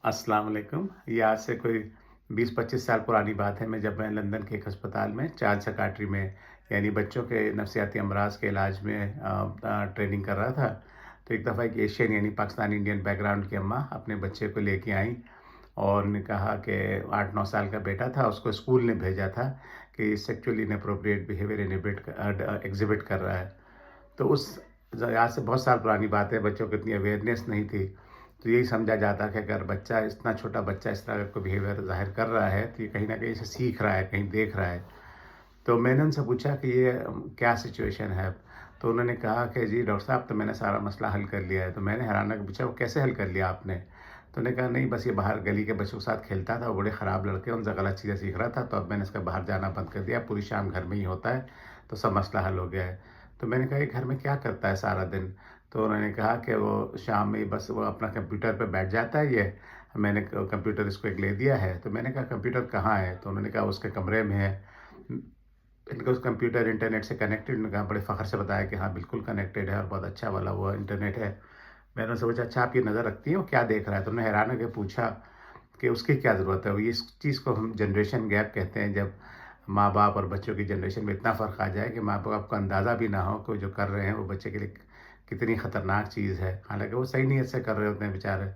अस्सलाम वालेकुम। ये आज से कोई 20-25 साल पुरानी बात है। जब मैं लंदन के एक अस्पताल में चाइल्ड साइकियाट्री में यानी बच्चों के नफसियाती अमराज के इलाज में ट्रेनिंग कर रहा था। तो एक दफ़ा एक एशियन यानी पाकिस्तानी इंडियन बैकग्राउंड की अम्मा अपने बच्चे को लेके आई और ने कहा कि 8-9 साल का बेटा था, उसको स्कूल ने भेजा था कि सेक्सुअली इनएप्रोप्रिएट बिहेवियर एग्जिबिट कर रहा है। तो उस आज से बहुत साल पुरानी बात है, बच्चों को इतनी अवेयरनेस नहीं थी। तो यही समझा जाता कि अगर बच्चा इतना छोटा बच्चा इस तरह का बिहेवियर ज़ाहिर कर रहा है तो ये कहीं न कहीं इसे सीख रहा है, कहीं देख रहा है। तो मैंने उनसे पूछा कि ये क्या सिचुएशन है? तो उन्होंने कहा कि जी डॉक्टर साहब, तो मैंने सारा मसला हल कर लिया है। तो मैंने हैरान होकर पूछा, वो कैसे हल कर लिया आपने? तो उन्होंने कहा नहीं, बस ये बाहर गली के बच्चों के साथ खेलता था, वो बड़े ख़राब लड़के, उनसे गलत चीज़ें सीख रहा था, तो अब मैंने इसका बाहर जाना बंद कर दिया, पूरी शाम घर में ही होता है, तो सब मसला हल हो गया है। तो मैंने कहा ये घर में क्या करता है सारा दिन? तो उन्होंने कहा कि वो शाम में बस वो अपना कंप्यूटर पे बैठ जाता है, ये मैंने कंप्यूटर इसको एक ले दिया है। तो मैंने कहा कंप्यूटर कहाँ है? तो उन्होंने कहा उसके कमरे में है। इनका उस कंप्यूटर इंटरनेट से कनेक्टेड? उन्होंने कहा, बड़े फ़ख्र से बताया कि हाँ बिल्कुल कनेक्टेड है और बहुत अच्छा वाला वो इंटरनेट है। मैंने उनसे पूछा, अच्छा आप ये नज़र रखती हैं वो क्या देख रहा है? तो उन्होंने हैरान होकर पूछा कि उसकी क्या ज़रूरत है? वो इस चीज़ को हम जनरेशन गैप कहते हैं, जब माँ बाप और बच्चों की जनरेशन में इतना फ़र्क आ जाए कि माँ बाप को अंदाज़ा भी ना हो कि जो कर रहे हैं वो बच्चे के लिए कितनी ख़तरनाक चीज़ है। हालांकि वो सही नीयत से कर रहे होते हैं बेचारे।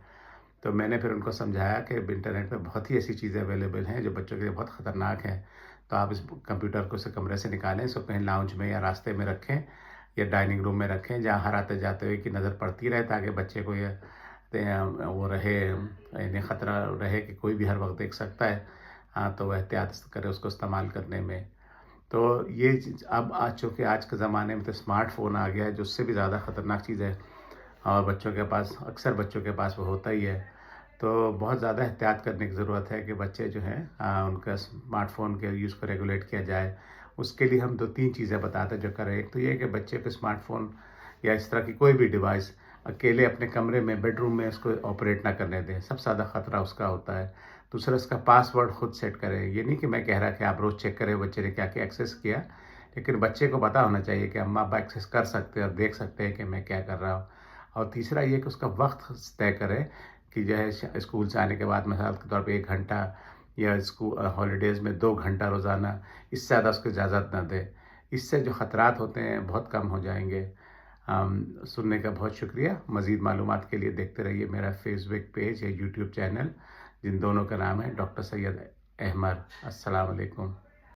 तो मैंने फिर उनको समझाया कि इंटरनेट पे बहुत ही ऐसी चीज़ें अवेलेबल हैं जो बच्चों के लिए बहुत ख़तरनाक हैं। तो आप इस कंप्यूटर को उस कमरे से निकालें, इसको कहीं लाउंज में या रास्ते में रखें या डाइनिंग रूम में रखें, जहाँ हर आते जाते हुए की नज़र पड़ती रहे, ताकि बच्चे को ये वो रहे, यानी ख़तरा रहे कि कोई भी हर वक्त देख सकता है। हाँ, तो वह एहतियात करे उसको इस्तेमाल करने में। तो ये चीज़ अब आज, चूँकि आज के ज़माने में तो स्मार्टफ़ोन आ गया है जो उससे भी ज़्यादा ख़तरनाक चीज़ है, और बच्चों के पास, अक्सर बच्चों के पास वो होता ही है। तो बहुत ज़्यादा एहतियात करने की ज़रूरत है कि बच्चे जो हैं उनका स्मार्टफ़ोन के यूज़ को रेगुलेट किया जाए। उसके लिए हम 2-3 चीज़ें बताते हैं जो करें। एक तो ये है कि बच्चे को स्मार्टफ़ोन या इस तरह की कोई भी डिवाइस अकेले अपने कमरे में, बेडरूम में उसको ऑपरेट ना करने दें, सबसे ज़्यादा ख़तरा उसका होता है। दूसरा, इसका पासवर्ड खुद सेट करें। ये नहीं कि मैं कह रहा कि आप रोज़ चेक करें बच्चे ने क्या-क्या एक्सेस किया, लेकिन बच्चे को पता होना चाहिए कि अम्मा-अब्बा एक्सेस कर सकते हैं और देख सकते हैं कि मैं क्या कर रहा हूँ। और तीसरा ये कि उसका वक़्त तय करें कि जो है स्कूल से आने के बाद मिसाल के तौर पे 1 घंटा, या हॉलीडेज़ में 2 घंटा रोज़ाना, इससे ज़्यादा उसको इजाज़त ना दें। इससे जो ख़तरात होते हैं बहुत कम हो जाएँगे। सुनने का बहुत शुक्रिया। मज़ीद मालूमात के लिए देखते रहिए मेरा फ़ेसबुक पेज या यूट्यूब चैनल, जिन दोनों का नाम है डॉक्टर सैयद अहमद। अस्सलाम वालेकुम।